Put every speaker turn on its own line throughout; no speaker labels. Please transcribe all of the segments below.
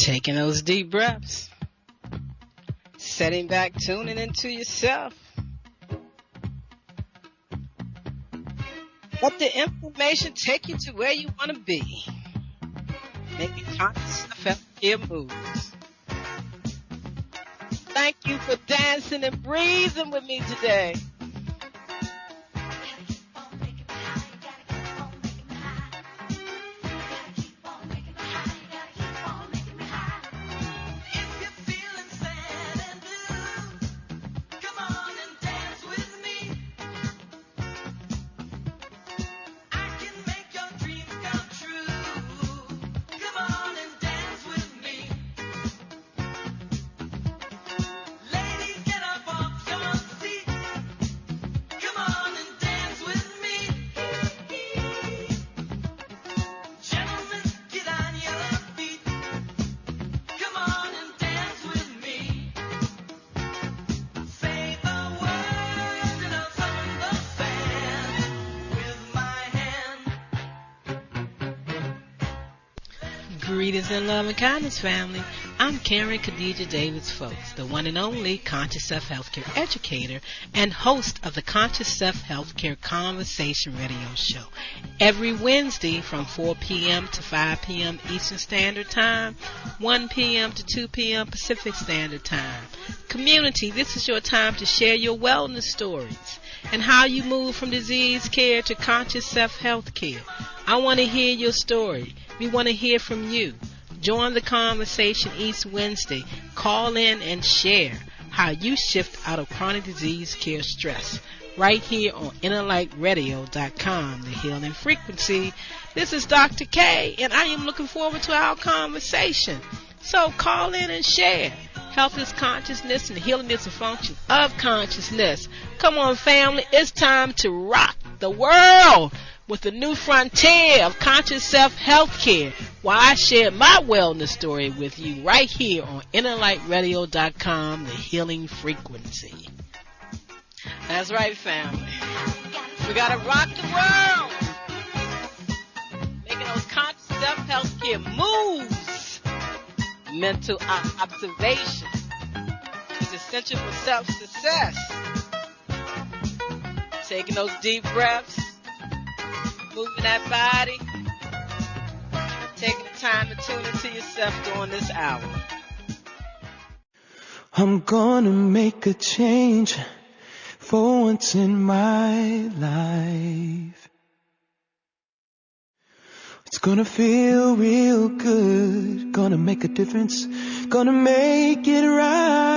Taking those deep breaths. Setting back, tuning into yourself. Let the information take you to where you want to be. Making conscious self-care moves. Thank you for dancing and breathing with me today. Greetings in love and kindness, family. I'm Karen Khadija Davis-Foulks, the one and only Conscious Self Healthcare educator and host of the Conscious Self Healthcare Conversation radio show. Every Wednesday from 4 p.m. to 5 p.m. Eastern Standard Time, 1 p.m. to 2 p.m. Pacific Standard Time. Community, this is your time to share your wellness stories and how you move from disease care to conscious self-health care. I want to hear your story. We want to hear from you. Join the conversation each Wednesday. Call in and share how you shift out of chronic disease care stress. Right here on InnerLightRadio.com, the healing frequency. This is Dr. K, and I am looking forward to our conversation. So call in and share. Health is consciousness, and healing is a function of consciousness. Come on, family. It's time to rock the world with the new frontier of conscious self-health care, while I share my wellness story with you right here on InnerLightRadio.com, the healing frequency. That's right, family. We got to rock the world. Making those conscious self-health care moves. Mental observation is essential for self-success. Taking those deep breaths. Moving that body, taking the time to tune into yourself during this hour.
I'm gonna make a change for once in my life. It's gonna feel real good, gonna make a difference, gonna make it right.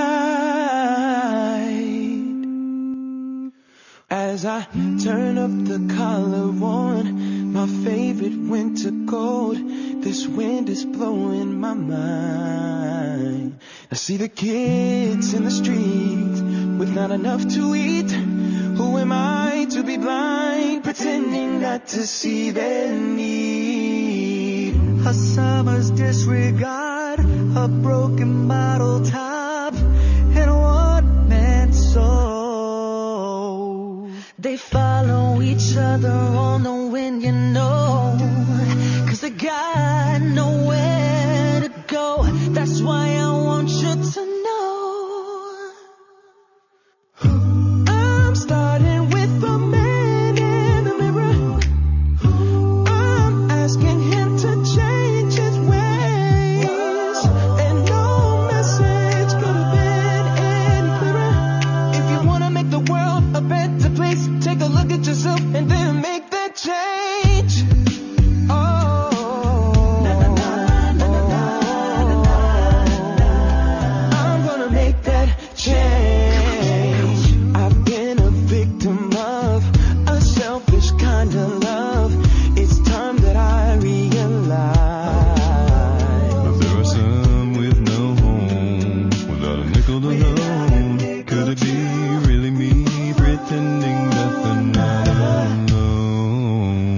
As I turn up the collar on my favorite winter coat, this wind is blowing my mind. I see the kids in the streets with not enough to eat. Who am I to be blind, pretending not to see their need? A summer's disregard, a broken bottle top, and a one-man soul. They follow each other on the wind, you know, 'cause they got nowhere to go. That's why I want you to know I'm starting with the man in the mirror. I'm asking him to change his ways, and no message could have been any clearer. If you want to make the world a better place, take a look at yourself and then make that change. I'm gonna make that change. I've been a victim of a selfish kind of love. It's time that I realize
There are some with no home, without a nickel to loan. Could it be really me pretending that they're not alone?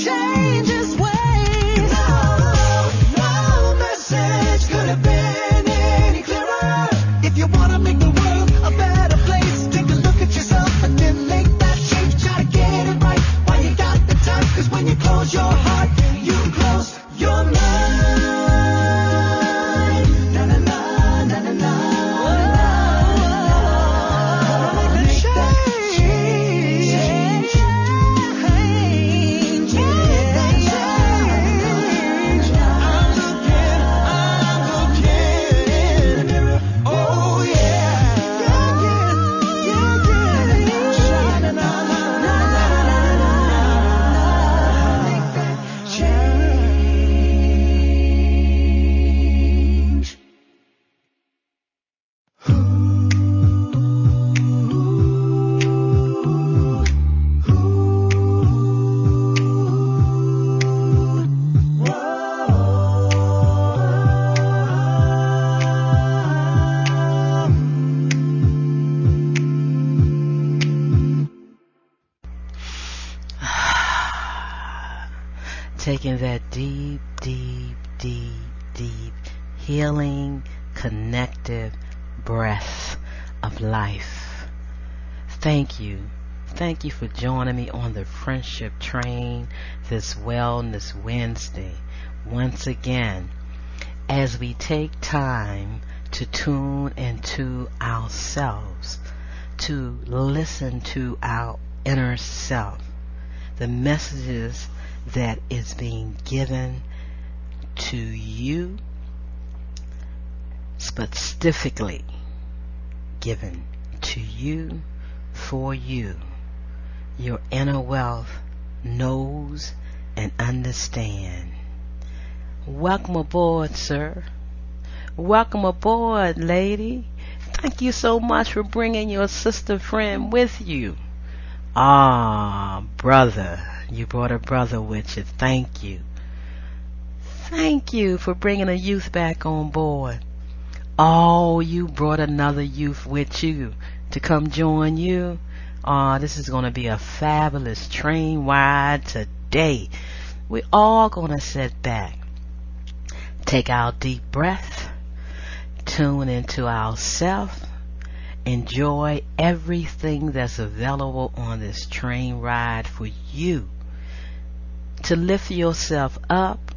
change his ways. No message could have been any clearer. If you want to make the world a better place, take a look at yourself and then make that change. Try to get it right while you got the time, 'cause when you close your heart, you close your mind. Na na na na na na. Make that change. Oh yeah. Change.
Taking that deep, deep, deep, deep, healing, connective breath of life. Thank you. Thank you for joining me on the friendship train this Wellness Wednesday. Once again, as we take time to tune into ourselves, to listen to our inner self, the messages that is being given to you, specifically given to you for you. Your inner wealth knows and understands. Welcome aboard, sir. Welcome aboard, lady. Thank you so much for bringing your sister friend with you. Ah, brother. You brought a brother with you. Thank you. Thank you for bringing a youth back on board. Oh, you brought another youth with you to come join you. Oh, this is going to be a fabulous train ride today. We're all going to sit back, take our deep breath, tune into ourselves, enjoy everything that's available on this train ride for you, to lift yourself up,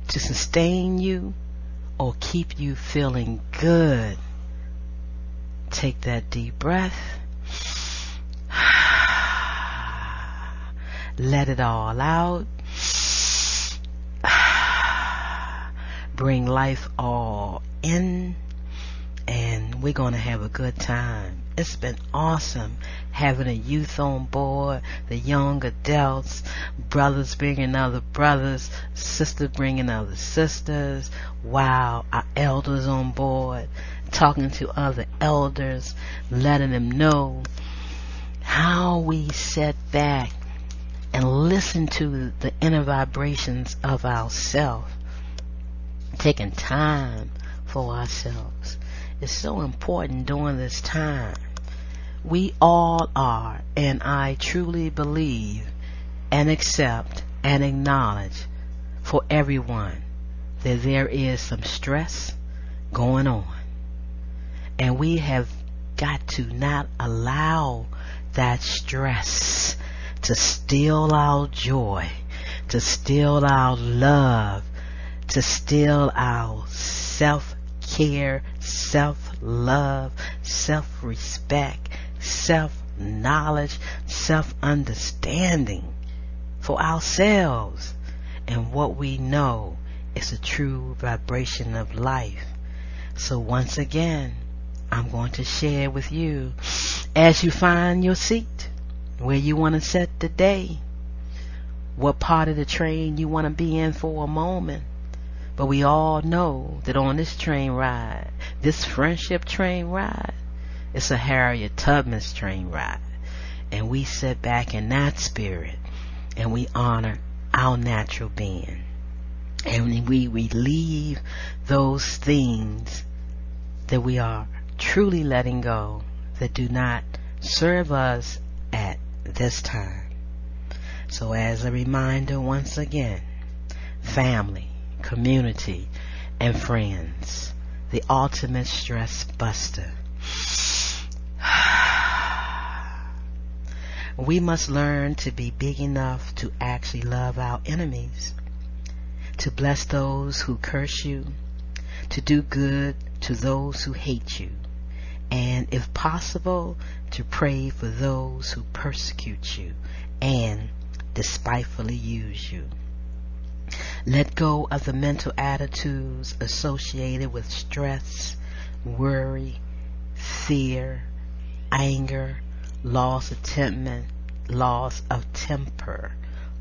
to sustain you, or keep you feeling good. Take that deep breath. Let it all out. Bring life all in, and we're going to have a good time. It's been awesome having a youth on board, the young adults, brothers bringing other brothers, sisters bringing other sisters. Wow, our elders on board, talking to other elders, letting them know how we sit back and listen to the inner vibrations of ourselves, taking time for ourselves. It's so important during this time. We all are, and I truly believe and accept and acknowledge for everyone that there is some stress going on. And we have got to not allow that stress to steal our joy, to steal our love, to steal our self-care, self-love, self-respect, self-knowledge, self-understanding for ourselves and what we know is a true vibration of life. So once again, I'm going to share with you, as you find your seat, where you want to sit today, what part of the train you want to be in for a moment. But we all know that on this train ride, this friendship train ride, it's a Harriet Tubman's train ride. And we sit back in that spirit and we honor our natural being. And we relieve those things that we are truly letting go, that do not serve us at this time. So as a reminder once again, family, community, and friends, the ultimate stress buster. We must learn to be big enough to actually love our enemies, to bless those who curse you, to do good to those who hate you, and if possible, to pray for those who persecute you and despitefully use you. Let go of the mental attitudes associated with stress, worry, fear, anger, loss of temper,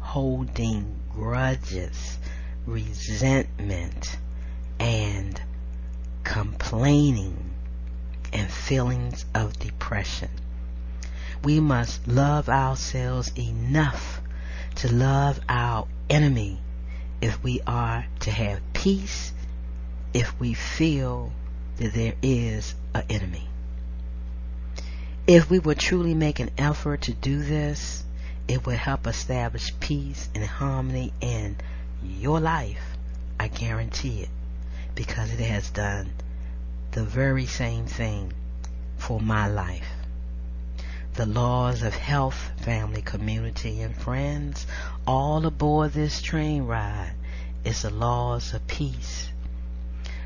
holding grudges, resentment, and complaining, and feelings of depression. We must love ourselves enough to love our enemy if we are to have peace, if we feel that there is an enemy. If we would truly make an effort to do this, it will help establish peace and harmony in your life. I guarantee it, because it has done the very same thing for my life. The laws of health, family, community, and friends, all aboard this train ride, is the laws of peace.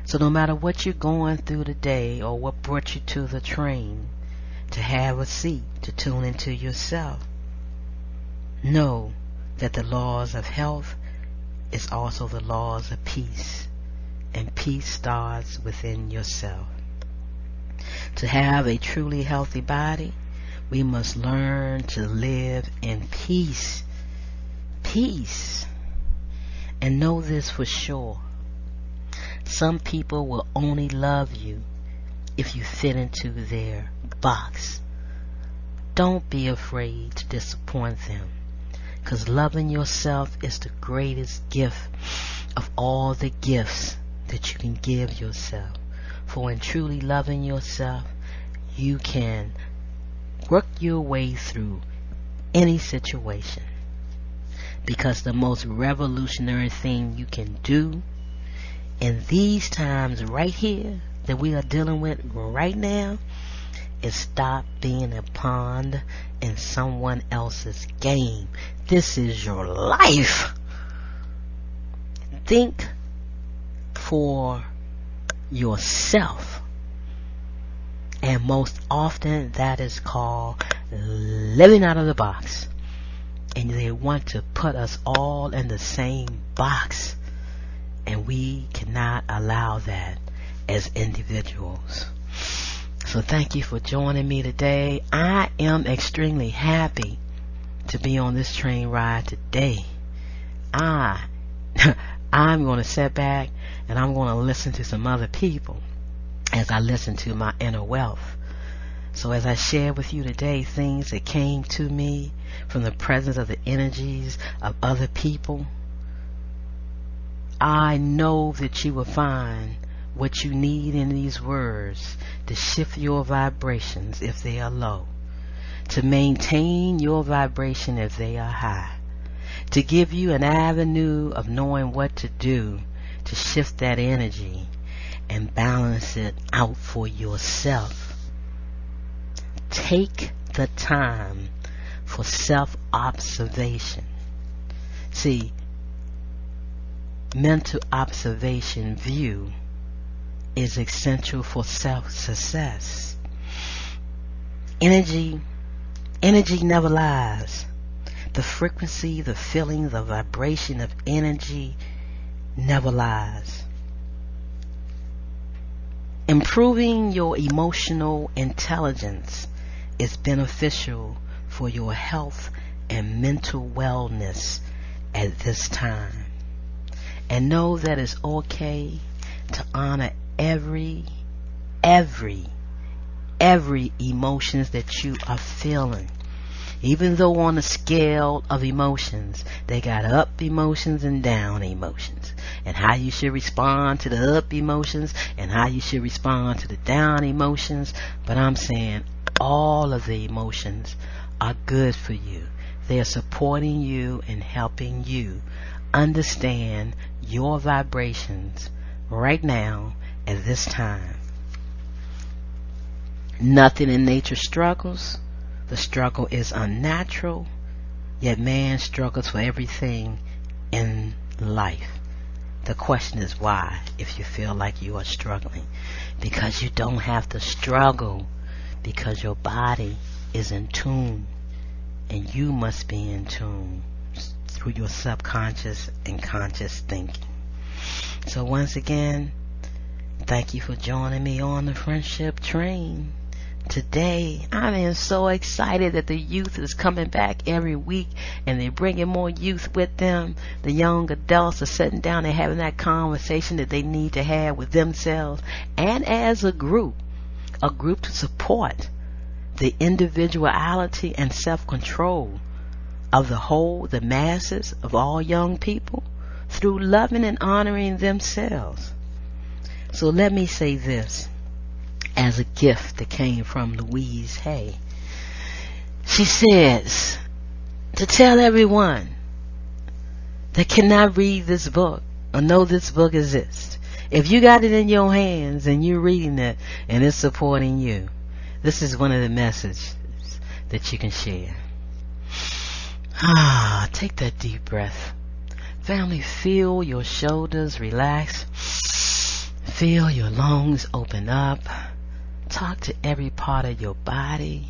So no matter what you're going through today or what brought you to the train, to have a seat, to tune into yourself, know that the laws of health is also the laws of peace, and peace starts within yourself. To have a truly healthy body, we must learn to live in peace. Peace. And know this for sure. Some people will only love you if you fit into their box. Don't be afraid to disappoint them, because loving yourself is the greatest gift of all the gifts that you can give yourself. For in truly loving yourself, you can work your way through any situation. Because the most revolutionary thing you can do in these times right here that we are dealing with right now is stop being a pawn in someone else's game. This is your life. Think for yourself. And most often that is called living out of the box. And they want to put us all in the same box. And we cannot allow that as individuals. So thank you for joining me today. I am extremely happy to be on this train ride today. I'm going to sit back and I'm going to listen to some other people as I listen to my inner wealth. So as I share with you today things that came to me from the presence of the energies of other people, I know that you will find what you need in these words to shift your vibrations if they are low, to maintain your vibration if they are high, to give you an avenue of knowing what to do to shift that energy and balance it out for yourself. Take the time for self-observation. See, mental observation view is essential for self-success. Energy never lies. The frequency, the feeling, the vibration of energy never lies. Improving your emotional intelligence is beneficial for your health and mental wellness at this time. And know that it's okay to honor every emotions that you are feeling. Even though on a scale of emotions, they got up emotions and down emotions, and how you should respond to the up emotions and how you should respond to the down emotions. But I'm saying all of the emotions are good for you. They are supporting you and helping you understand your vibrations right now at this time. Nothing in nature struggles. The struggle is unnatural, yet man struggles for everything in life. The question is why, if you feel like you are struggling. Because you don't have to struggle, because your body is in tune, and you must be in tune through your subconscious and conscious thinking. So once again, thank you for joining me on the friendship train. Today, I am so excited that the youth is coming back every week, and they're bringing more youth with them. The young adults are sitting down and having that conversation that they need to have with themselves and as a group to support the individuality and self-control of the masses of all young people through loving and honoring themselves. So let me say this as a gift that came from Louise Hay. She says to tell everyone that cannot read this book or know this book exists, if you got it in your hands and you're reading it and it's supporting you, this is one of the messages that you can share. Take that deep breath. Family, feel your shoulders relax. Feel your lungs open up. Talk to every part of your body.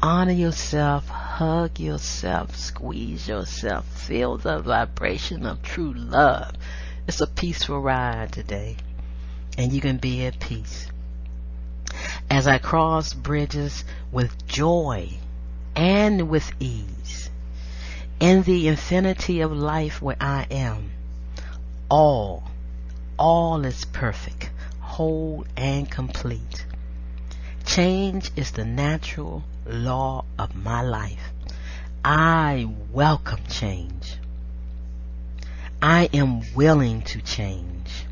Honor yourself. Hug yourself. Squeeze yourself. Feel the vibration of true love. It's a peaceful ride today, and you can be at peace. As I cross bridges with joy and with ease, in the infinity of life where I am, all is perfect, whole and complete. Change is the natural law of my life. I welcome change. I am willing to change.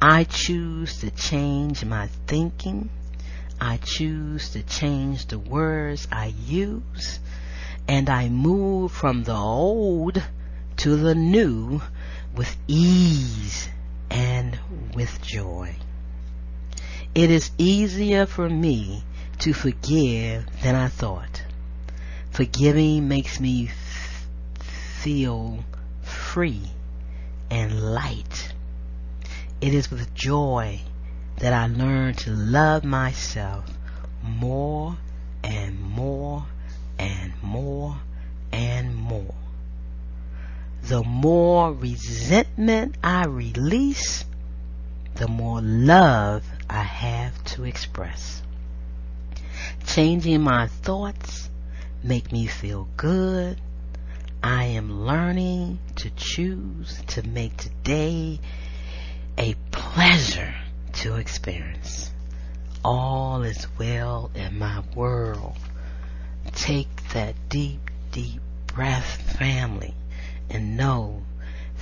I choose to change my thinking. I choose to change the words I use. And I move from the old to the new with ease and with joy. It is easier for me to forgive than I thought. Forgiving makes me feel free and light. It is with joy that I learn to love myself more and more and more and more. The more resentment I release, the more love I have to express. Changing my thoughts make me feel good. I am learning to choose to make today a pleasure to experience. All is well in my world. Take that deep, deep breath, family, and know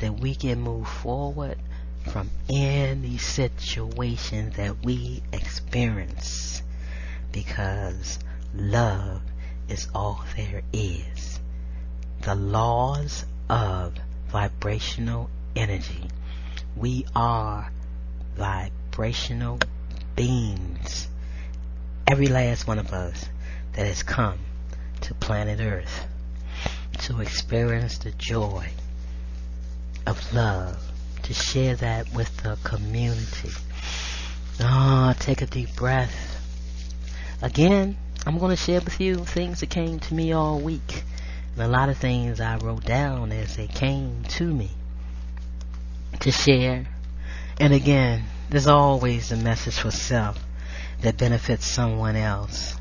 that we can move forward from any situation that we experience, because love is all there is. The laws of vibrational energy. We are vibrational beings. Every last one of us that has come to planet Earth to experience the joy of love, to share that with the community. Take a deep breath. Again, I'm going to share with you things that came to me all week, and a lot of things I wrote down as they came to me to share. And again, there's always a message for self that benefits someone else.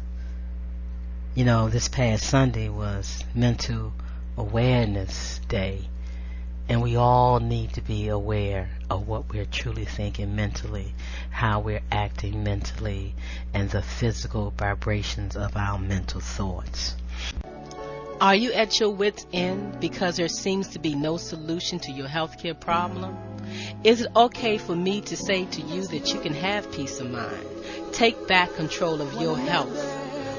You know, this past Sunday was Mental Awareness Day, and we all need to be aware of what we're truly thinking mentally, how we're acting mentally, and the physical vibrations of our mental thoughts. Are you at your wit's end because there seems to be no solution to your healthcare problem? Is it okay for me to say to you that you can have peace of mind? Take back control of your health.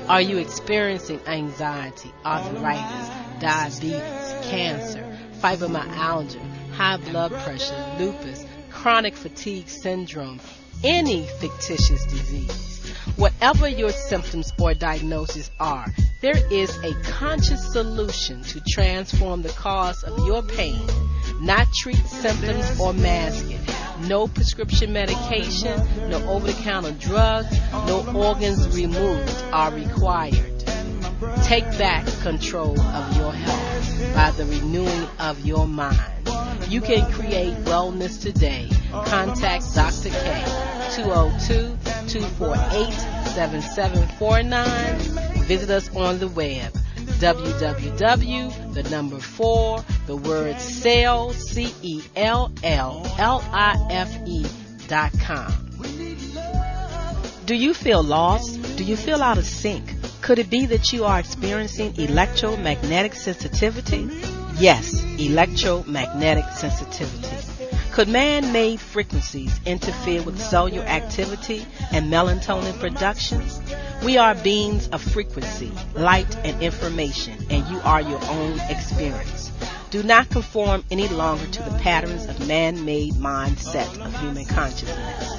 Are you experiencing anxiety, arthritis, diabetes, cancer, fibromyalgia, high blood pressure, lupus, chronic fatigue syndrome, any fictitious disease. Whatever your symptoms or diagnosis are, there is a conscious solution to transform the cause of your pain, not treat symptoms or mask it. No prescription medication, no over-the-counter drugs, no organs removed are required. Take back control of your health by the renewing of your mind. You can create wellness today. Contact Dr. K, 202-248-7749. Visit us on the web, www.celllife.com. Do you feel lost? Do you feel out of sync? Could it be that you are experiencing electromagnetic sensitivity? Yes, electromagnetic sensitivity. Could man-made frequencies interfere with cellular activity and melatonin production? We are beings of frequency, light, and information, and you are your own experience. Do not conform any longer to the patterns of man-made mindset of human consciousness.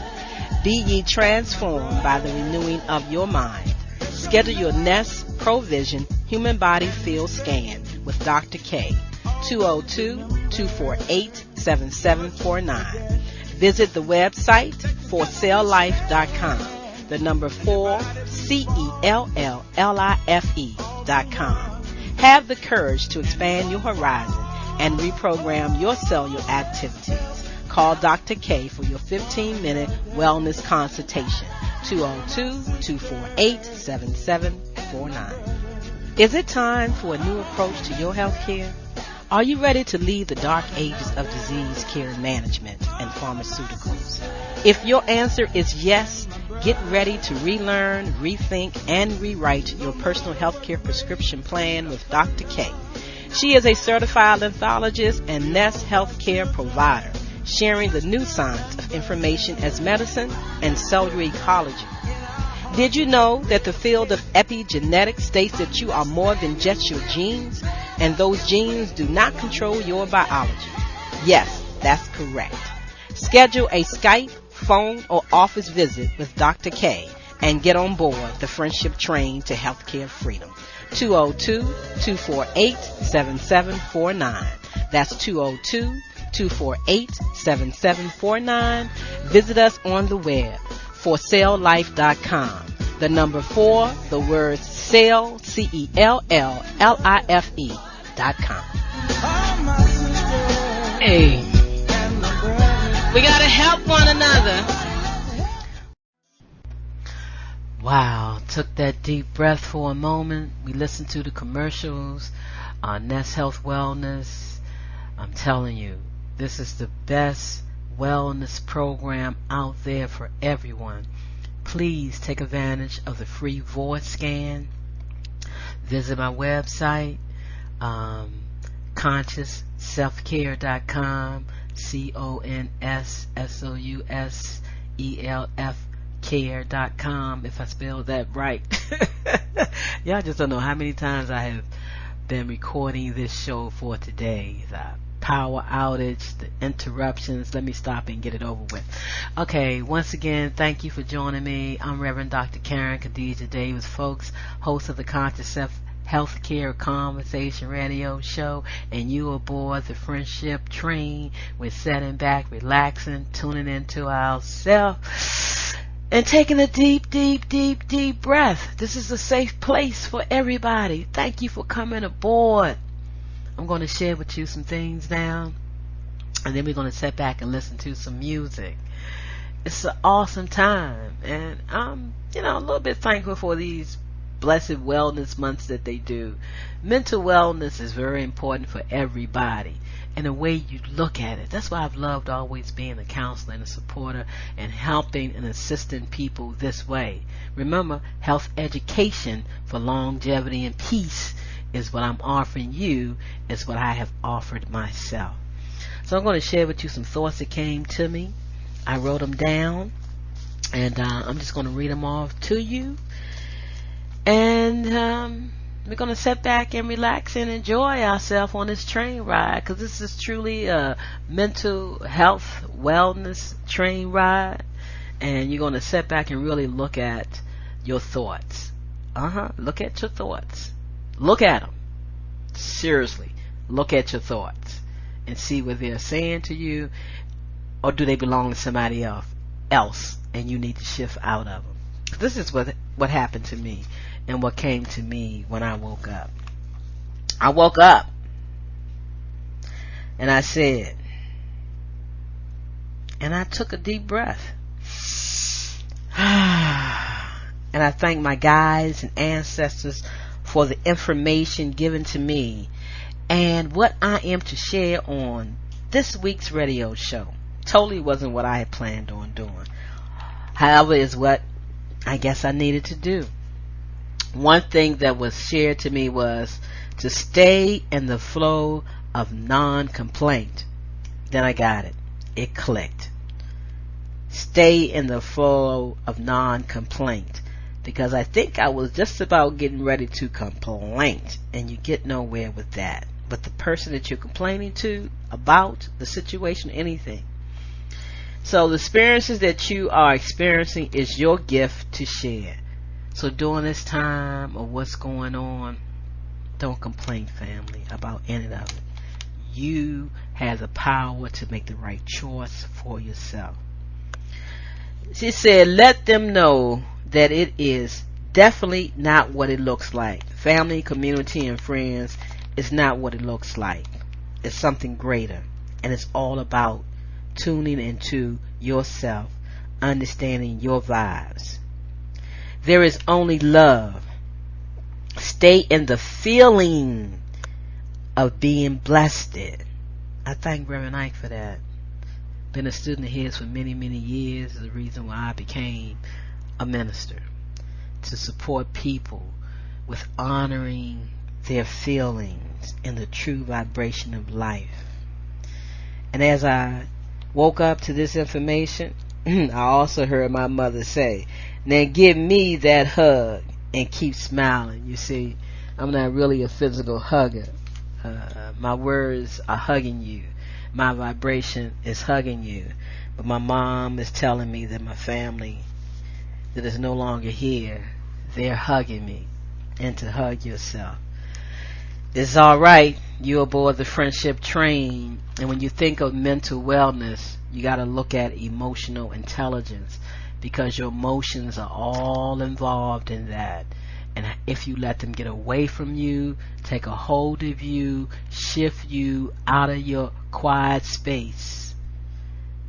Be ye transformed by the renewing of your mind. Schedule your Nest Provision Human Body Field Scan with Dr. K, 202-248-7749. Visit the website forcelllife.com, the number 4celllife.com. Have the courage to expand your horizon and reprogram your cellular activities. Call Dr. K for your 15-minute wellness consultation, 202-248-7749. Is it time for a new approach to your health care? Are you ready to leave the dark ages of disease care management and pharmaceuticals? If your answer is yes, get ready to relearn, rethink, and rewrite your personal health care prescription plan with Dr. K. She is a certified lenthologist and Nest healthcare provider, sharing the new science of information as medicine and cellular ecology. Did you know that the field of epigenetics states that you are more than just your genes, and those genes do not control your biology? Yes, that's correct. Schedule a Skype, phone, or office visit with Dr. K and get on board the friendship train to healthcare freedom. 202-248-7749. That's 202-248-7749. Visit us on the web, forcelllife.com. The number 4, the word cell, CELLLIFE.com. Hey, we gotta help one another. Wow, took that deep breath for a moment. We listened to the commercials on Nest Health Wellness. I'm telling you, this is the best wellness program out there for everyone. Please take advantage of the free voice scan. Visit my website, consciousselfcare.com, CONSSOUSELF if I spelled that right. Y'all just don't know how many times I have been recording this show for today. The power outage, the interruptions. Let me stop and get it over with. Okay, once again, thank you for joining me. I'm Reverend Dr. Karen Khadijah Davis-Foulks, host of the Conscious Self Healthcare Conversation Radio Show, and you aboard the friendship train. We're sitting back, relaxing, tuning into ourselves, and taking a deep, deep, deep, deep breath. This is a safe place for everybody. Thank you for coming aboard. I'm going to share with you some things now, and then we're going to sit back and listen to some music. It's an awesome time, and I'm, a little bit thankful for these blessed wellness months that they do. Mental wellness is very important for everybody, and the way you look at it. That's why I've loved always being a counselor and a supporter and helping and assisting people this way. Remember, health education for longevity and peace is what I'm offering you, is what I have offered myself. So I'm going to share with you some thoughts that came to me. I wrote them down, and I'm just going to read them off to you. And we're going to sit back and relax and enjoy ourselves on this train ride, because this is truly a mental health wellness train ride. And you're going to sit back and really look at your thoughts. Look at your thoughts. Look at them. Seriously. Look at your thoughts and see what they're saying to you, or do they belong to somebody else and you need to shift out of them. This is what happened to me and what came to me when I woke up. I woke up and I said, and I took a deep breath. And I thank my guides and ancestors for the information given to me and what I am to share on this week's radio show. Totally wasn't what I had planned on doing. However, is what I guess I needed to do. One thing that was shared to me was to stay in the flow of non-complaint. Then I got it. It clicked. Stay in the flow of non-complaint. Because I think I was just about getting ready to complain, and you get nowhere with that. But the person that you're complaining to about the situation, anything. So the experiences that you are experiencing is your gift to share. So during this time of what's going on, don't complain, family, about any of it. You have the power to make the right choice for yourself. She said, let them know that it is definitely not what it looks like. Family, community, and friends is not what it looks like. It's something greater. And it's all about tuning into yourself, understanding your vibes. There is only love. Stay in the feeling of being blessed. I thank Reverend Ike for that. Been a student of his for many, many years. Is the reason why I became a minister, to support people with honoring their feelings in the true vibration of life. And as I woke up to this information, I also heard my mother say, now give me that hug and keep smiling. You see, I'm not really a physical hugger. My words are hugging you. My vibration is hugging you. But my mom is telling me that my family that is no longer here, they're hugging me, and to hug yourself. It's alright, you're aboard the friendship train, and when you think of mental wellness, you got to look at emotional intelligence, because your emotions are all involved in that. And if you let them get away from you, take a hold of you, shift you out of your quiet space,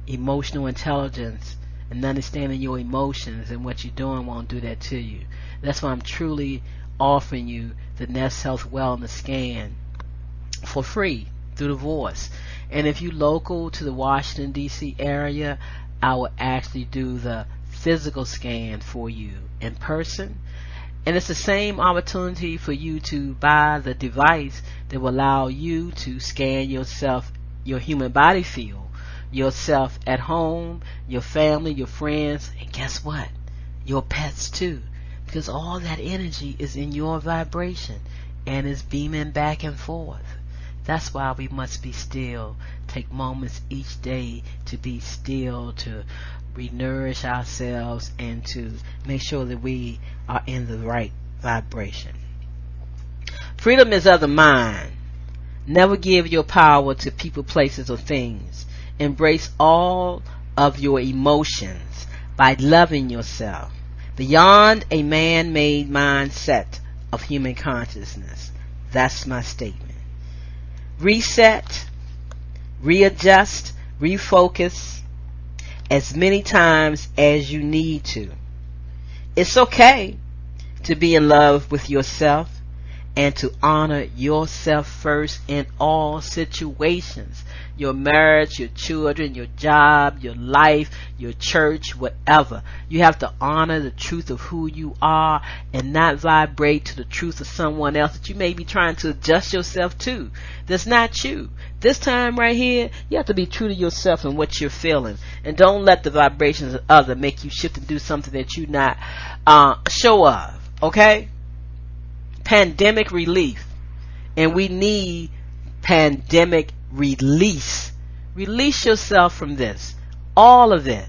emotional intelligence and understanding your emotions and what you're doing won't do that to you. That's why I'm truly offering you the Nest Health Wellness Scan for free through the voice. And if you local to the Washington D.C. area, I will actually do the physical scan for you in person. And it's the same opportunity for you to buy the device that will allow you to scan yourself, your human body field, yourself at home, your family, your friends, and guess what? Your pets too. Because all that energy is in your vibration and is beaming back and forth. That's why we must be still. Take moments each day to be still, to re-nourish ourselves, and to make sure that we are in the right vibration. Freedom is of the mind. Never give your power to people, places, or things. Embrace all of your emotions by loving yourself beyond a man-made mindset of human consciousness. That's my statement. Reset, readjust, refocus as many times as you need to. It's okay to be in love with yourself and to honor yourself first in all situations. Your marriage, your children, your job, your life, your church, whatever. You have to honor the truth of who you are and not vibrate to the truth of someone else that you may be trying to adjust yourself to. That's not you. This time right here, you have to be true to yourself and what you're feeling. And don't let the vibrations of others make you shift and do something that you're not sure of. Okay? pandemic relief, and we need pandemic release. Release yourself from this. All of it.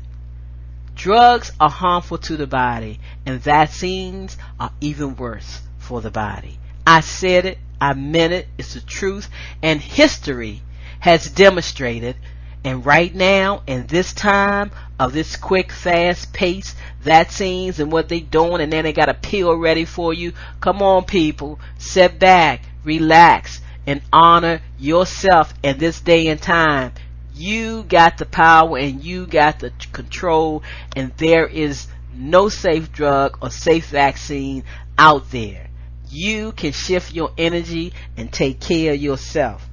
Drugs are harmful to the body, and vaccines are even worse for the body. I said it, I meant it, it's the truth, and history has demonstrated. And right now, in this time of this quick, fast pace, vaccines and what they doing, and then they got a pill ready for you. Come on, people, sit back, relax, and honor yourself in this day and time. You got the power and you got the control, and there is no safe drug or safe vaccine out there. You can shift your energy and take care of yourself.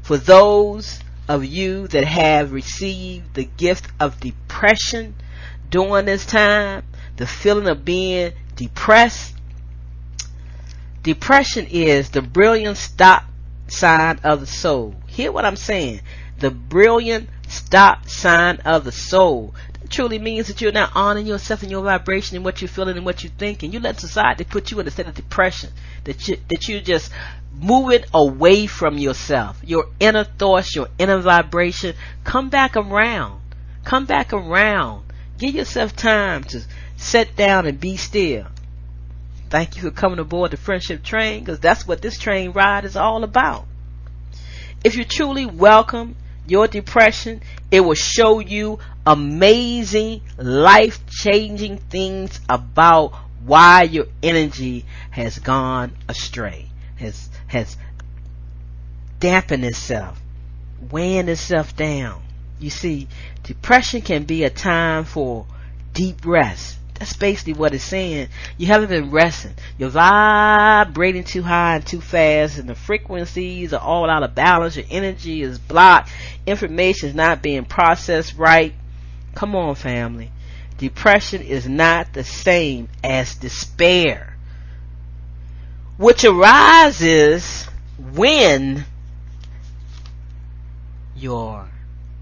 For those of you that have received the gift of depression during this time, the feeling of being depressed, depression is the brilliant stop sign of the soul. Hear what I'm saying? The brilliant stop sign of the soul. That truly means that you're not honoring yourself and your vibration and what you're feeling and what you're thinking. You let society put you in a state of depression, that you're just moving away from yourself, your inner thoughts, your inner vibration. Come back around. Come back around. Give yourself time to sit down and be still. Thank you for coming aboard the friendship train, because that's what this train ride is all about. If you truly welcome your depression, it will show you amazing, life-changing things about why your energy has gone astray, has dampened itself, weighing itself down. You see, depression can be a time for deep rest. That's basically what it's saying. You haven't been resting. You're vibrating too high and too fast, and the frequencies are all out of balance. Your energy is blocked. Information is not being processed right. Come on, family. Depression is not the same as despair, which arises when your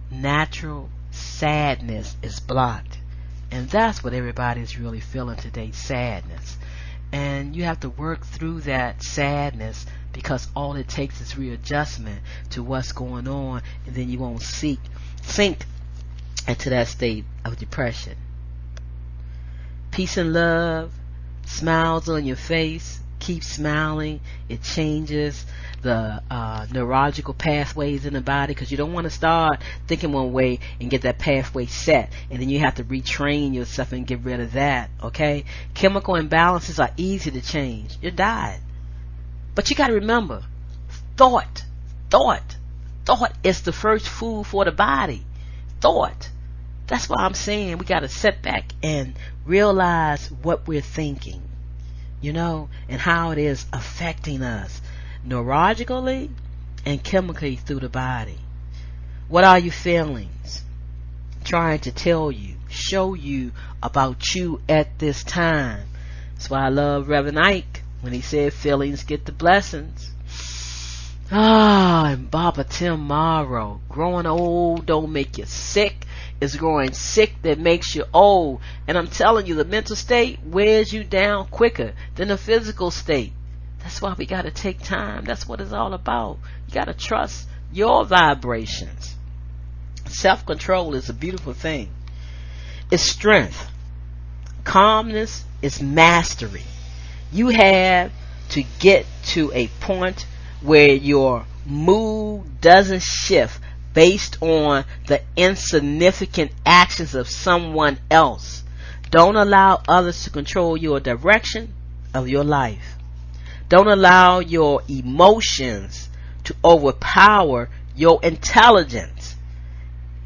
natural sadness is blocked. And that's what everybody's really feeling today, sadness. And you have to work through that sadness, because all it takes is readjustment to what's going on, and then you won't sink into that state of depression. Peace and love, smiles on your face. Keep smiling. It changes the neurological pathways in the body, because you don't want to start thinking one way and get that pathway set, and then you have to retrain yourself and get rid of that. Okay, chemical imbalances are easy to change. Your diet, but you got to remember, thought is the first food for the body. Thought. That's why I'm saying we got to sit back and realize what we're thinking, and how it is affecting us neurologically and chemically through the body. What are your feelings trying to tell you, show you about you at this time? That's why I love Reverend Ike when he said feelings get the blessings. And Baba Tim Morrow, growing old don't make you sick. It's growing sick that makes you old. And I'm telling you, the mental state wears you down quicker than the physical state. That's why we got to take time. That's what it's all about. You got to trust your vibrations. Self-control is a beautiful thing. It's strength. Calmness is mastery. You have to get to a point where your mood doesn't shift based on the insignificant actions of someone else. Don't allow others to control your direction of your life. Don't allow your emotions to overpower your intelligence.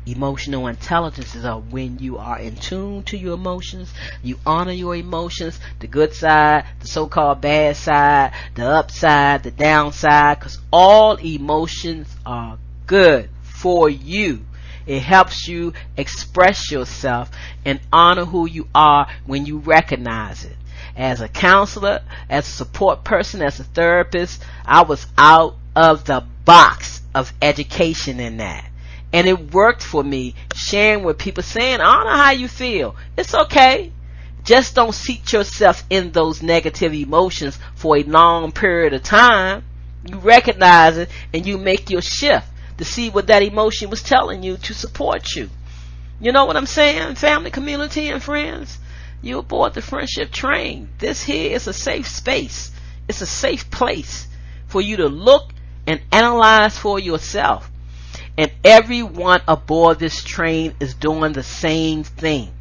Emotional intelligence is when you are in tune to your emotions. You honor your emotions, the good side, the so-called bad side, the upside, the downside, because all emotions are good for you. It helps you express yourself and honor who you are when you recognize it. As a counselor, as a support person, as a therapist, I was out of the box of education in that. And it worked for me, sharing with people, saying, honor how you feel. It's okay.
Just don't seat yourself in those negative emotions for a long period of time. You recognize it and you make your shift to see what that emotion was telling you to support you. You know what I'm saying, family, community, and friends? You aboard the friendship train. This here is a safe space. It's a safe place for you to look and analyze for yourself. And everyone aboard this train is doing the same thing.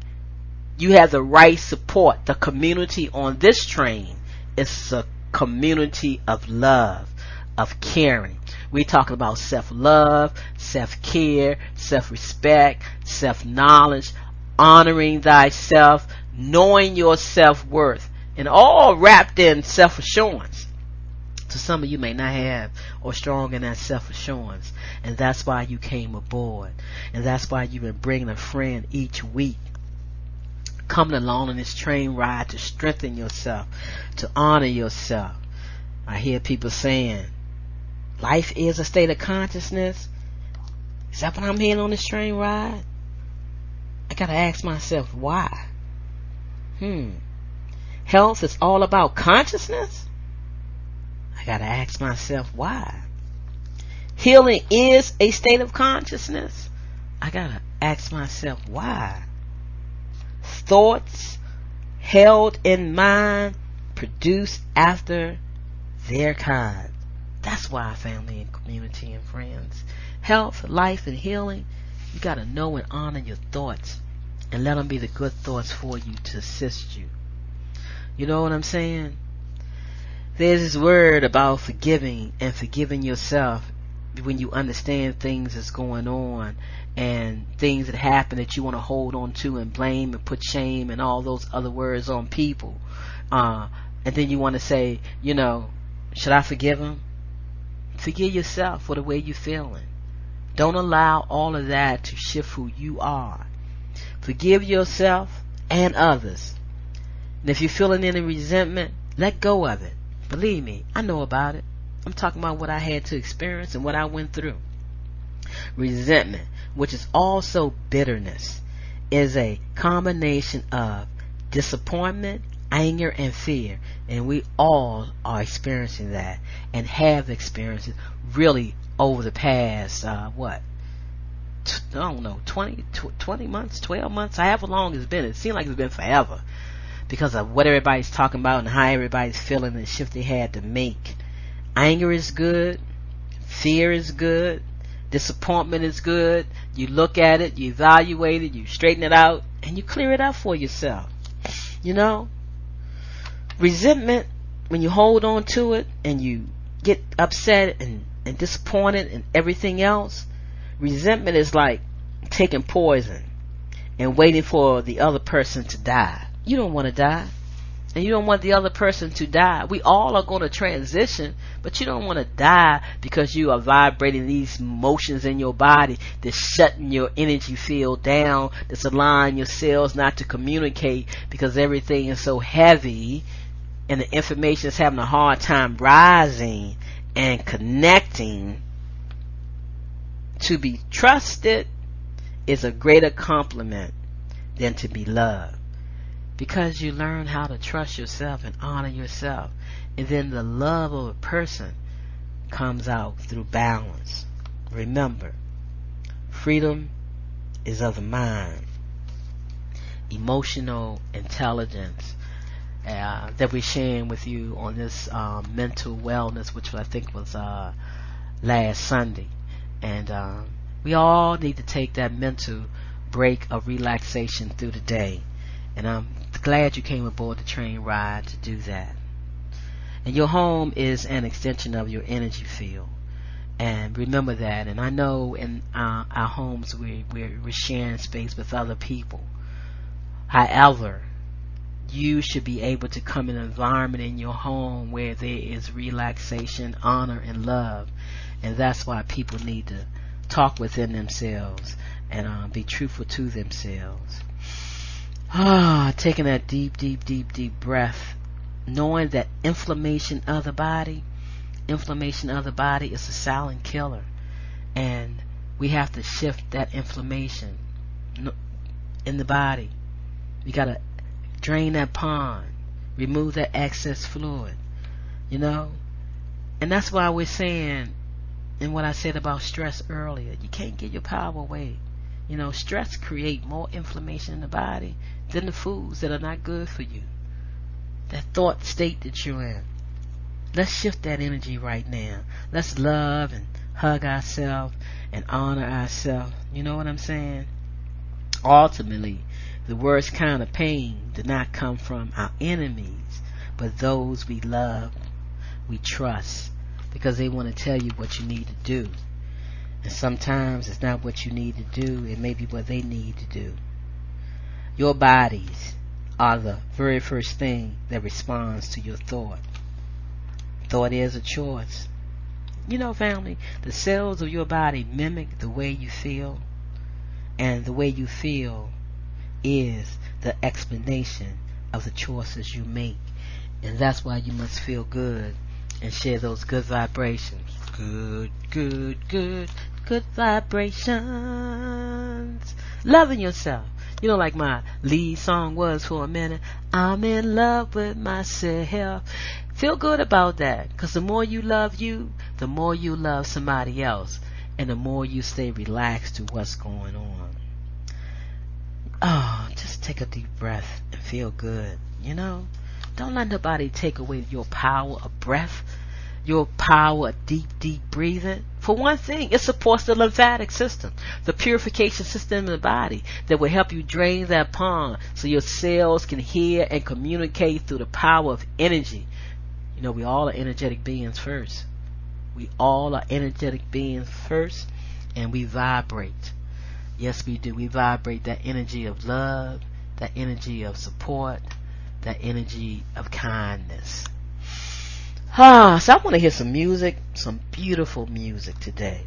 You have the right support. The community on this train is a community of love, of caring. We're talking about self-love, self-care, self-respect, self-knowledge, honoring thyself, knowing your self-worth, and all wrapped in self-assurance. So some of you may not have or strong in that self-assurance, and that's why you came aboard, and that's why you've been bringing a friend each week, coming along on this train ride to strengthen yourself, to honor yourself. I hear people saying, life is a state of consciousness. Is that what I'm hearing on this train ride? I gotta ask myself, why? Health is all about consciousness? I gotta ask myself, why? Healing is a state of consciousness? I gotta ask myself, why? Thoughts held in mind produce after their kind. That's why, family and community and friends, health, life, and healing, you got to know and honor your thoughts and let them be the good thoughts for you to assist you. You know what I'm saying? There's this word about forgiving and forgiving yourself when you understand things that's going on and things that happen that you want to hold on to and blame and put shame and all those other words on people. And then you want to say, you know, should I forgive him? Forgive yourself for the way you're feeling. Don't allow all of that to shift who you are. Forgive yourself and others. And if you're feeling any resentment, let go of it. Believe me, I know about it. I'm talking about what I had to experience and what I went through. Resentment, which is also bitterness, is a combination of disappointment, anger, and fear. And we all are experiencing that and have experienced it really over the past, 20 months, 12 months, however long it's been. It seems like it's been forever because of what everybody's talking about and how everybody's feeling and the shift they had to make. Anger is good. Fear is good. Disappointment is good. You look at it, you evaluate it, you straighten it out, and you clear it up for yourself. You know? Resentment, when you hold on to it and you get upset and disappointed and everything else, resentment is like taking poison and waiting for the other person to die. You don't want to die. And you don't want the other person to die. We all are going to transition, but you don't want to die because you are vibrating these emotions in your body that's shutting your energy field down, that's allowing your cells not to communicate because everything is so heavy and the information is having a hard time rising and connecting. To be trusted is a greater compliment than to be loved. Because you learn how to trust yourself and honor yourself. And then the love of a person comes out through balance. Remember, freedom is of the mind. Emotional intelligence that we're sharing with you on this mental wellness, which I think was last Sunday. And we all need to take that mental break of relaxation through the day. And I'm glad you came aboard the train ride to do that. And your home is an extension of your energy field. And remember that. And I know in our homes we're sharing space with other people. However, you should be able to come in an environment in your home where there is relaxation, honor, and love. And that's why people need to talk within themselves and be truthful to themselves. Taking that deep breath, knowing that inflammation of the body is a silent killer, and we have to shift that inflammation in the body. We gotta Drain that pond. Remove that excess fluid. You know? And that's why we're saying, and what I said about stress earlier, you can't give your power away. You know, stress create more inflammation in the body than the foods that are not good for you. That thought state that you're in. Let's shift that energy right now. Let's love and hug ourselves and honor ourselves. You know what I'm saying? Ultimately, the worst kind of pain did not come from our enemies, but those we love, we trust, because they want to tell you what you need to do. And sometimes it's not what you need to do, it may be what they need to do. Your bodies are the very first thing that responds to your thought. Thought is a choice. You know, family, the cells of your body mimic the way you feel, and the way you feel is the explanation of the choices you make. And that's why you must feel good and share those good vibrations. Good, good, good, good vibrations. Loving yourself. You know, like my lead song was for a minute. I'm in love with myself. Feel good about that, because the more you love you, the more you love somebody else, and the more you stay relaxed to what's going on. Oh, just take a deep breath and feel good. You know, don't let nobody take away your power of breath, your power of deep, deep breathing. For one thing, it supports the lymphatic system, the purification system in the body that will help you drain that pond so your cells can hear and communicate through the power of energy. You know, we all are energetic beings first. We all are energetic beings first, and we vibrate. Yes, we do. We vibrate that energy of love, that energy of support, that energy of kindness. So I want to hear some music, some beautiful music today.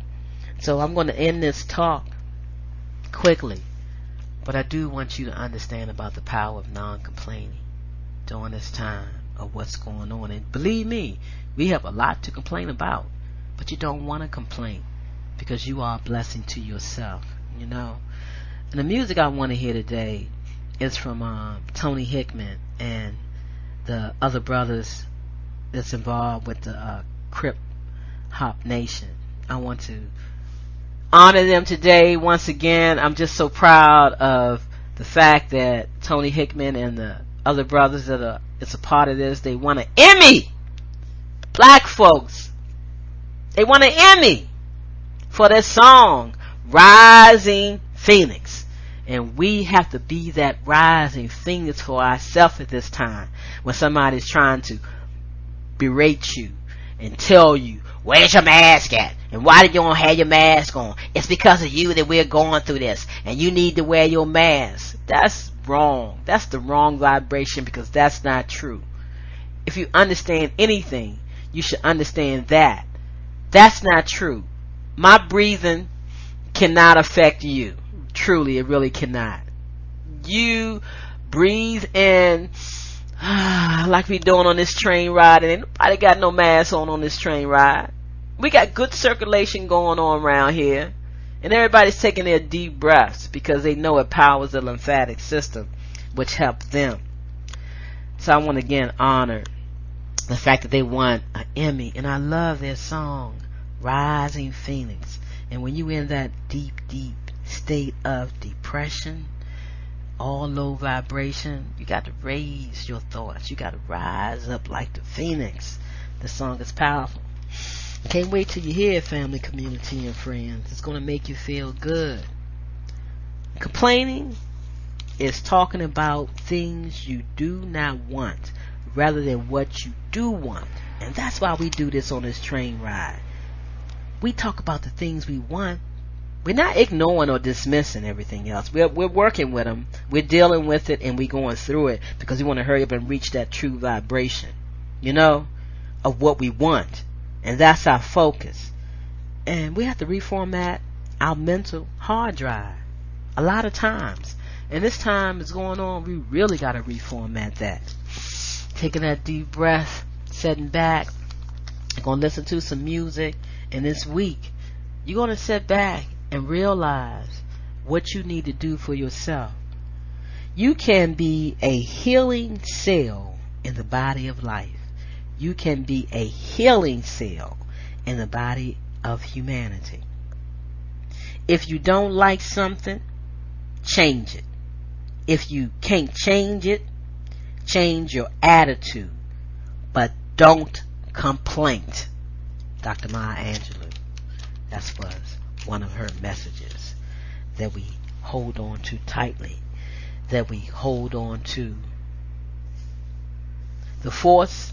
So I'm going to end this talk quickly, but I do want you to understand about the power of non-complaining during this time of what's going on. And believe me, we have a lot to complain about, but you don't want to complain because you are a blessing to yourself, you know. And the music I want to hear today is from Tony Hickman and the other brothers that's involved with the Crip Hop Nation. I want to honor them today once again. I'm just so proud of the fact that Tony Hickman and the other brothers that it's a part of this, they won an Emmy. Black folks, they won an Emmy for their song Rising Phoenix. And we have to be that rising phoenix for ourselves at this time when somebody's trying to berate you and tell you, where's your mask at? And why did you don't have your mask on? It's because of you that we're going through this, and you need to wear your mask. That's wrong. That's the wrong vibration, because that's not true. If you understand anything, you should understand that. That's not true. My breathing cannot affect you. Truly, it really cannot. You breathe in like we doing on this train ride, and ain't nobody got no mask on this train ride. We got good circulation going on around here, and everybody's taking their deep breaths because they know it powers the lymphatic system, which helps them. So I want to again honor the fact that they won an Emmy, and I love their song Rising Phoenix. And when you in that deep, deep state of depression, all low vibration, you got to raise your thoughts. You got to rise up like the phoenix. The song is powerful. Can't wait till you hear it, family, community, and friends. It's going to make you feel good. Complaining is talking about things you do not want rather than what you do want. And that's why we do this on this train ride. We talk about the things we want. We're not ignoring or dismissing everything else. We're working with them. We're dealing with it, and we're going through it because we want to hurry up and reach that true vibration, you know, of what we want. And that's our focus. And we have to reformat our mental hard drive a lot of times. And this time is going on, we really got to reformat that. Taking that deep breath, sitting back, going to listen to some music. And this week, you're going to sit back and realize what you need to do for yourself. You can be a healing cell in the body of life. You can be a healing cell in the body of humanity. If you don't like something, change it. If you can't change it, change your attitude. But don't complain. Dr. Maya Angelou. That was one of her messages that we hold on to tightly, that we hold on to. The force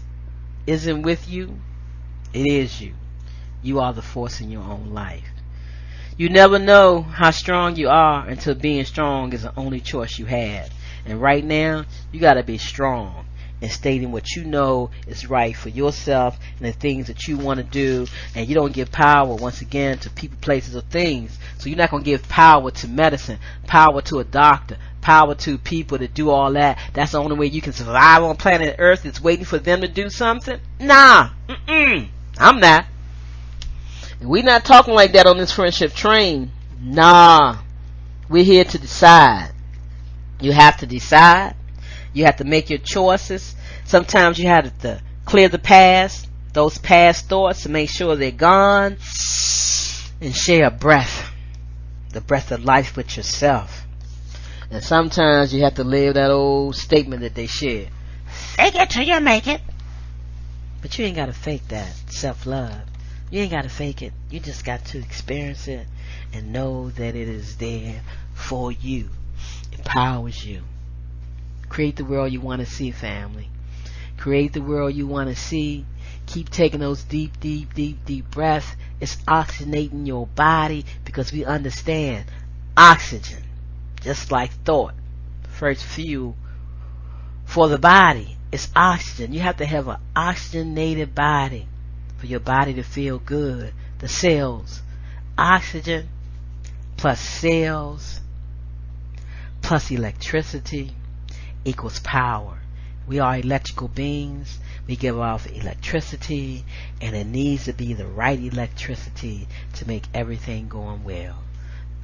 isn't with you, it is you. You are the force in your own life. You never know how strong you are until being strong is the only choice you have. And right now, you got to be strong in stating what you know is right for yourself and the things that you want to do. And you don't give power, once again, to people, places, or things. So you're not going to give power to medicine, power to a doctor, power to people to do all that. That's the only way you can survive on planet Earth, is waiting for them to do something. Nah, I'm not. We're not talking like that on this friendship train. Nah, we're here to decide. You have to decide. You have to make your choices. Sometimes you have to clear the past, those past thoughts, to make sure they're gone, and share a breath, the breath of life with yourself. And sometimes you have to live that old statement that they share: fake it till you make it. But you ain't got to fake that self-love. You ain't got to fake it. You just got to experience it and know that it is there for you. It powers you. Create the world you want to see, family. Create the world you want to see. Keep taking those deep, deep, deep, deep breaths. It's oxygenating your body, because we understand oxygen, just like thought, first fuel for the body, is oxygen. You have to have an oxygenated body for your body to feel good. The cells, oxygen plus cells plus electricity equals power. We are electrical beings. We give off electricity, and it needs to be the right electricity to make everything going well.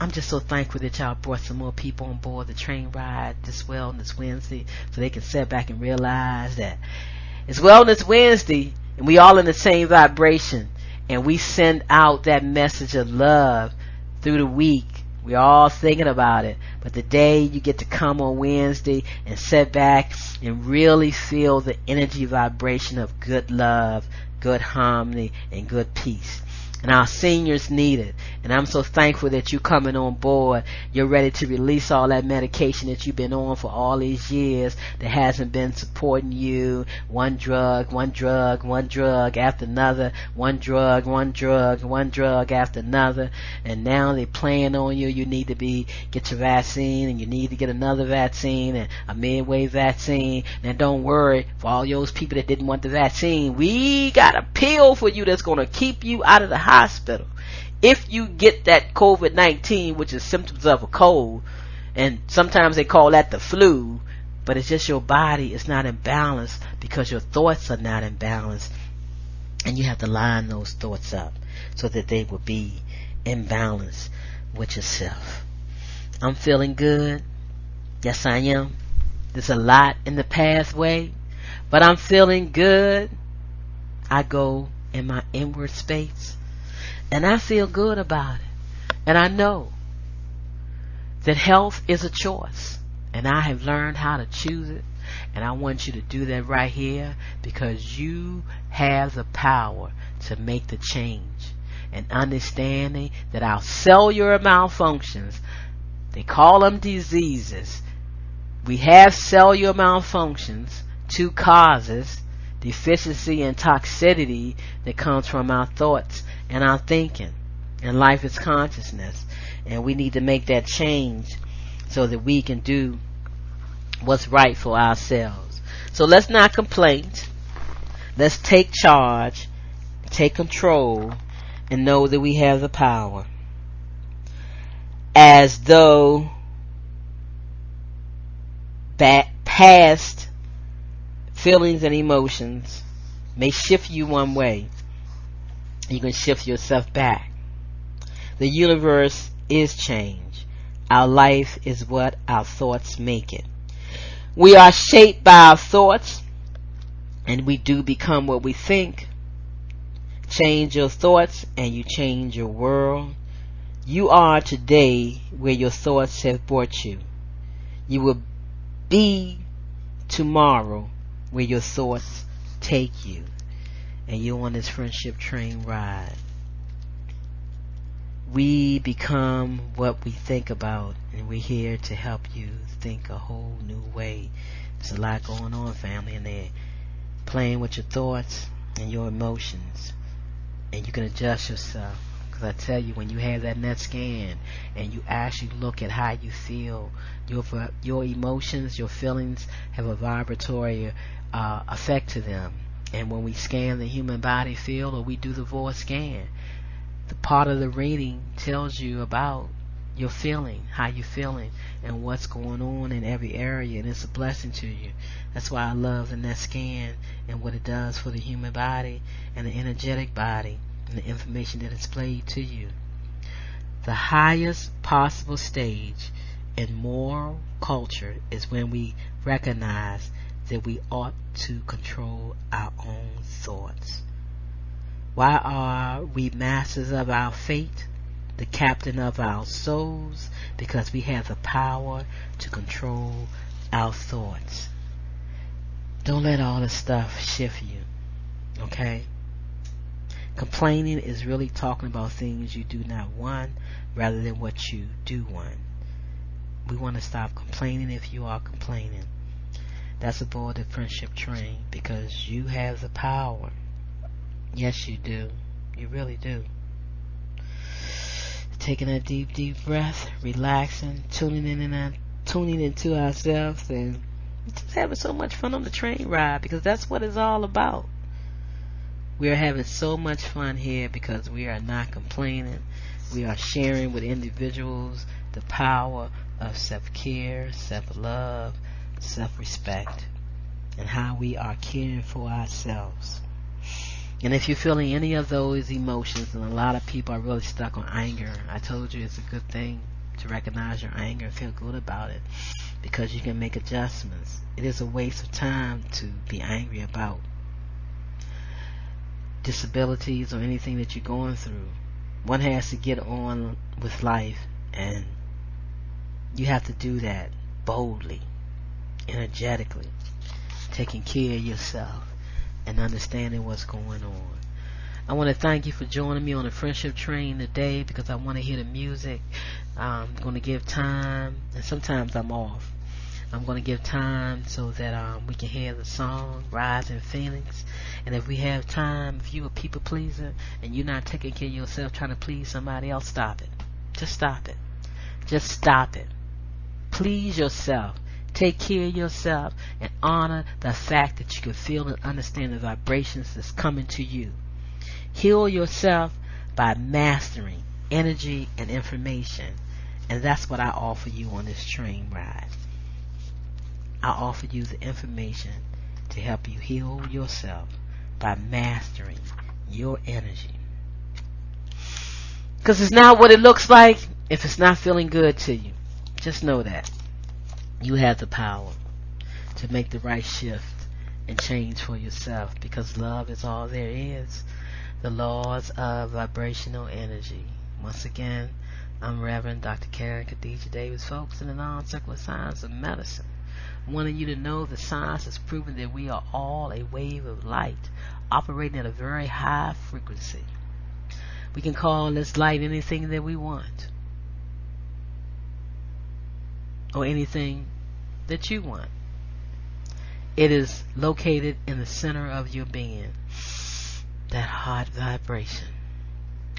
I'm just so thankful that y'all brought some more people on board the train ride this Wellness Wednesday, so they can sit back and realize that it's Wellness Wednesday and we all in the same vibration, and we send out that message of love through the week. We're all thinking about it. But the day you get to come on Wednesday and sit back and really feel the energy vibration of good love, good harmony, and good peace. And our seniors need it. And I'm so thankful that you're coming on board. You're ready to release all that medication that you've been on for all these years that hasn't been supporting you. One drug after another. One drug after another. And now they're playing on you. You need to get your vaccine, and you need to get another vaccine, and a midway vaccine. And don't worry, for all those people that didn't want the vaccine, we got a pill for you that's going to keep you out of the hospital. If you get that COVID-19, which is symptoms of a cold, and sometimes they call that the flu, but it's just your body is not in balance because your thoughts are not in balance, and you have to line those thoughts up so that they will be in balance with yourself. I'm feeling good. Yes, I am. There's a lot in the pathway, but I'm feeling good. I go in my inward space, and I feel good about it. And I know that health is a choice, and I have learned how to choose it. And I want you to do that right here, because you have the power to make the change. And understanding that our cellular malfunctions, they call them diseases. We have cellular malfunctions, two causes: deficiency and toxicity, that comes from our thoughts and our thinking. And life is consciousness, and we need to make that change so that we can do what's right for ourselves. So let's not complain. Let's take charge, take control, and know that we have the power. As though past feelings and emotions may shift you one way, you can shift yourself back. The universe is change. Our life is what our thoughts make it. We are shaped by our thoughts, and we do become what we think. Change your thoughts and you change your world. You are today where your thoughts have brought you. You will be tomorrow where your thoughts take you. And you're on this friendship train ride. We become what we think about, and we're here to help you think a whole new way. There's a lot going on, family, and they're playing with your thoughts and your emotions, and you can adjust yourself. Because I tell you, when you have that net scan and you actually look at how you feel, your emotions, your feelings have a vibratory effect to them. And when we scan the human body field, or we do the voice scan, the part of the reading tells you about your feeling, how you're feeling, and what's going on in every area, and it's a blessing to you. That's why I love the net scan and what it does for the human body and the energetic body and the information that it's played to you. The highest possible stage in moral culture is when we recognize that we ought to control our own thoughts. Why are we masters of our fate, the captain of our souls? Because we have the power to control our thoughts. Don't let all this stuff shift you, okay? Complaining is really talking about things you do not want rather than what you do want. We want to stop complaining if you are complaining. That's aboard the friendship train, because you have the power. Yes, you do. You really do. Taking a deep, deep breath, relaxing, tuning into ourselves, and just having so much fun on the train ride, because that's what it's all about. We are having so much fun here because we are not complaining. We are sharing with individuals the power of self-care, self-love, self-respect, and how we are caring for ourselves. And if you're feeling any of those emotions, and a lot of people are really stuck on anger, I told you it's a good thing to recognize your anger and feel good about it, because you can make adjustments. It is a waste of time to be angry about disabilities or anything that you're going through. One has to get on with life, and you have to do that boldly, energetically, taking care of yourself and understanding what's going on. I want to thank you for joining me on the friendship train today, because I want to hear the music. I'm going to give time, and sometimes I'm off. I'm going to give time so that we can hear the song Rising Phoenix. And if we have time, if you're a people pleaser and you're not taking care of yourself trying to please somebody else, stop it. Just stop it. Just stop it. Please yourself. Take care of yourself and honor the fact that you can feel and understand the vibrations that's coming to you. Heal yourself by mastering energy and information. And that's what I offer you on this train ride. I offer you the information to help you heal yourself by mastering your energy. Because it's not what it looks like if it's not feeling good to you. Just know that. You have the power to make the right shift and change for yourself, because love is all there is. The laws of vibrational energy. Once again, I'm Reverend Dr. Karen Khadijah Davis-Foulks in the non-circular science of medicine. Wanting you to know that science has proven that we are all a wave of light operating at a very high frequency. We can call this light anything that we want, or anything that you want. It is located in the center of your being, that heart vibration.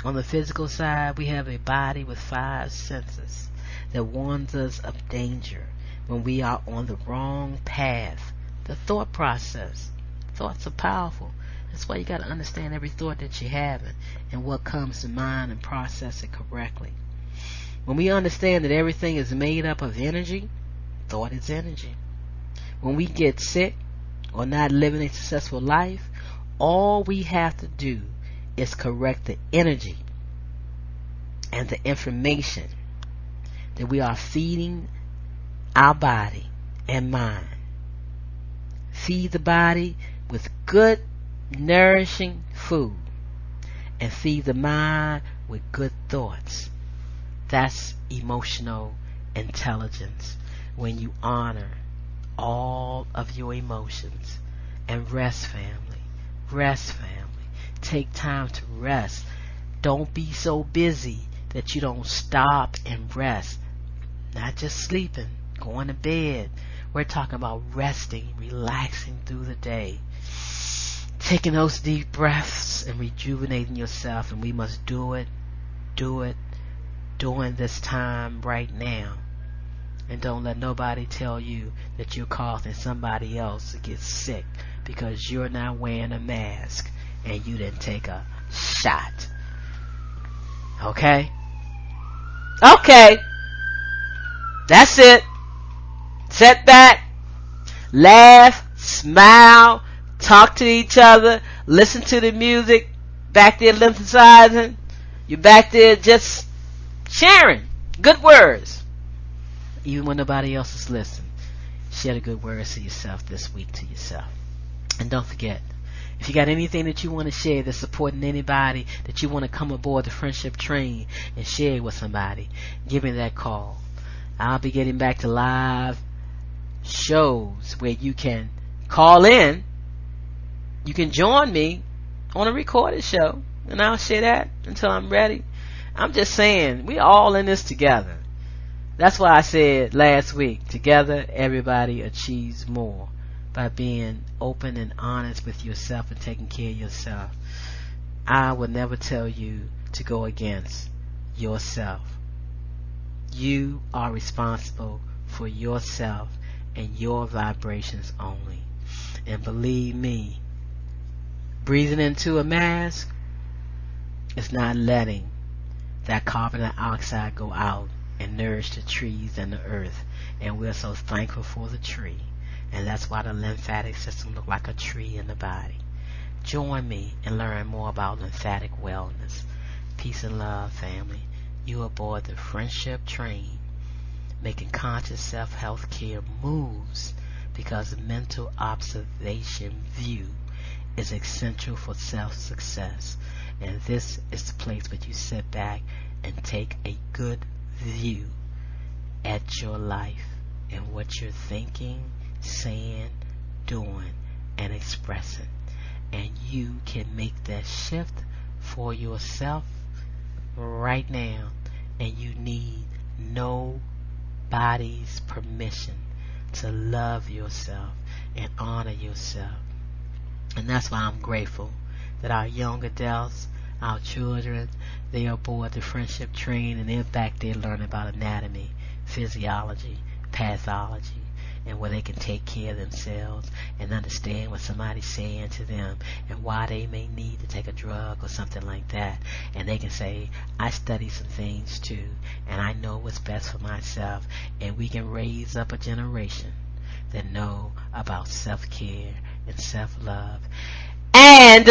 On the physical side, we have a body with 5 senses that warns us of danger when we are on the wrong path. The thought process. Thoughts are powerful. That's why you got to understand every thought that you're having and what comes to mind and process it correctly. When we understand that everything is made up of energy, thought is energy. When we get sick or not living a successful life, all we have to do is correct the energy and the information that we are feeding our body and mind. Feed the body with good, nourishing food. And feed the mind with good thoughts. That's emotional intelligence. When you honor all of your emotions. And rest, family. Rest, family. Take time to rest. Don't be so busy that you don't stop and rest. Not just sleeping, going to bed. We're talking about resting, relaxing through the day. Taking those deep breaths and rejuvenating yourself. And we must do it during this time right now. And don't let nobody tell you that you're causing somebody else to get sick because you're not wearing a mask and you didn't take a shot. Okay? Okay. That's it. Sit back, laugh, smile, talk to each other, listen to the music, back there emphasizing. You're back there just sharing good words. Even when nobody else is listening, share the good words to yourself this week to yourself. And don't forget, if you got anything that you want to share that's supporting anybody, that you want to come aboard the friendship train and share it with somebody, give me that call. I'll be getting back to live shows where you can call in. You can join me on a recorded show, and I'll share that until I'm ready. I'm just saying, we all in this together. That's why I said last week, together everybody achieves more by being open and honest with yourself and taking care of yourself. I would never tell you to go against yourself. You are responsible for yourself and your vibrations only. And believe me, breathing into a mask is not letting that carbon dioxide go out and nourish the trees and the earth. And we're so thankful for the tree. And that's why the lymphatic system looks like a tree in the body. Join me and learn more about lymphatic wellness. Peace and love, family. You aboard the friendship train, making conscious self-health care moves, because the mental observation view is essential for self-success. And this is the place where you sit back and take a good view at your life and what you're thinking, saying, doing, and expressing. And you can make that shift for yourself right now. And you need nobody's permission to love yourself and honor yourself. And that's why I'm grateful that our young adults, our children, they are aboard the friendship train, and they're back there learning about anatomy, physiology, pathology, and where they can take care of themselves and understand what somebody's saying to them and why they may need to take a drug or something like that. And they can say, I study some things too, and I know what's best for myself. And we can raise up a generation that know about self-care and self-love and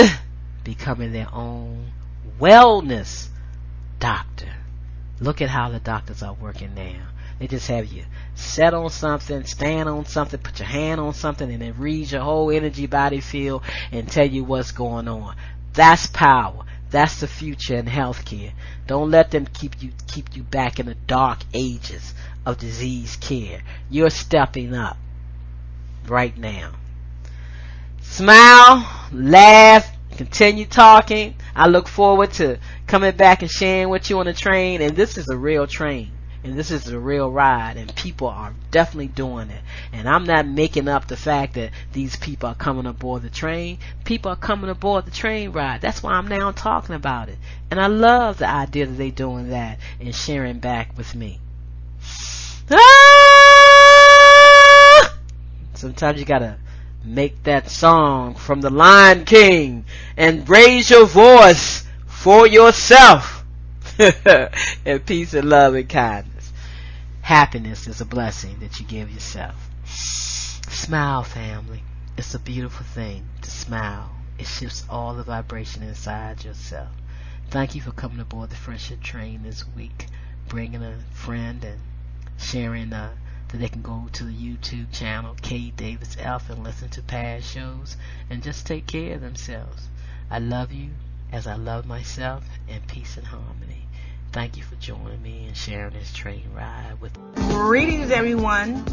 becoming their own wellness doctor. Look at how the doctors are working now. They just have you set on something, stand on something, put your hand on something, and it reads your whole energy body field and tell you what's going on. That's power. That's the future in healthcare. Don't let them keep you back in the dark ages of disease care. You're stepping up right now. Smile, laugh, continue talking. I look forward to coming back and sharing with you on the train. And this is a real train. And this is a real ride. And people are definitely doing it. And I'm not making up the fact that these people are coming aboard the train. People are coming aboard the train ride. That's why I'm now talking about it. And I love the idea that they're doing that and sharing back with me. Ah! Sometimes you gotta make that song from the Lion King and raise your voice for yourself. And peace and love and kindness. Happiness is a blessing that you give yourself. Smile, family. It's a beautiful thing to smile. It shifts all the vibration inside yourself. Thank you for coming aboard the friendship train this week, bringing a friend and sharing the that they can go to the YouTube channel K Davis F and listen to past shows and just take care of themselves. I love you as I love myself, and peace and harmony. Thank you for joining me and sharing this train ride with me.
Greetings, everyone.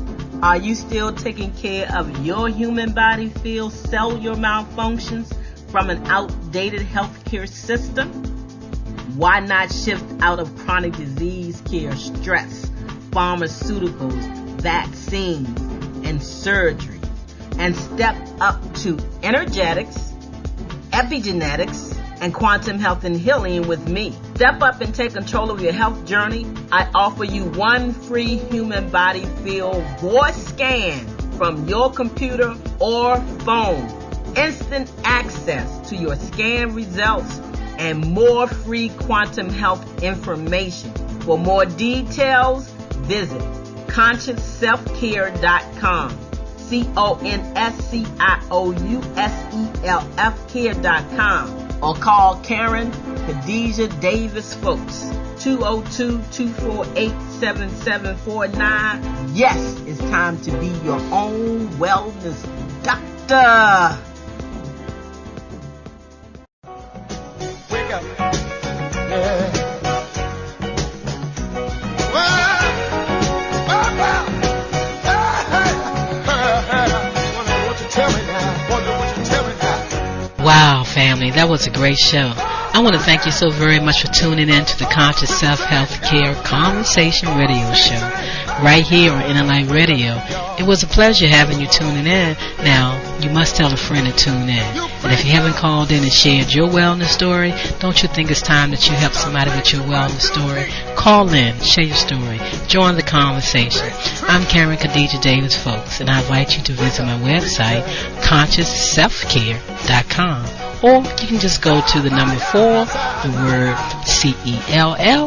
Are you still taking care of your human body field cellular malfunctions from an outdated healthcare system? Why not shift out of chronic disease care, stress, pharmaceuticals, vaccines, and surgery, and step up to energetics, epigenetics, and quantum health and healing with me? Step up and take control of your health journey. I offer you one free human body field voice scan from your computer or phone. Instant access to your scan results and more free quantum health information. For more details, visit ConsciousSelfCare.com. ConsciousSelf care.com, or call Karen Khadijah Davis-Foulks, 202-248-7749. Yes, it's time to be your own wellness doctor.
Wake up. Yeah.
Wow, family, that was a great show. I want to thank you so very much for tuning in to the Conscious Self Healthcare Conversation Radio Show right here on NLI Radio. It was a pleasure having you tuning in. Now, you must tell a friend to tune in. And if you haven't called in and shared your wellness story, don't you think it's time that you help somebody with your wellness story? Call in, share your story, join the conversation. I'm Karen Khadijah Davis-Foulks, and I invite you to visit my website, ConsciousSelfCare.com. Or you can just go to the number 4, the word CELLLIFE.com.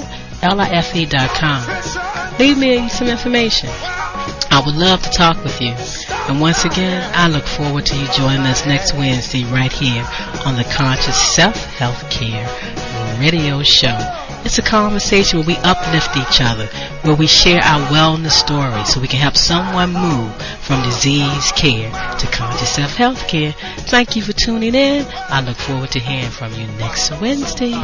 Leave me some information. I would love to talk with you. And once again, I look forward to you joining us next Wednesday right here on the Conscious Self Healthcare Radio Show. It's a conversation where we uplift each other, where we share our wellness stories so we can help someone move from disease care to conscious self-healthcare. Thank you for tuning in. I look forward to hearing from you next Wednesday.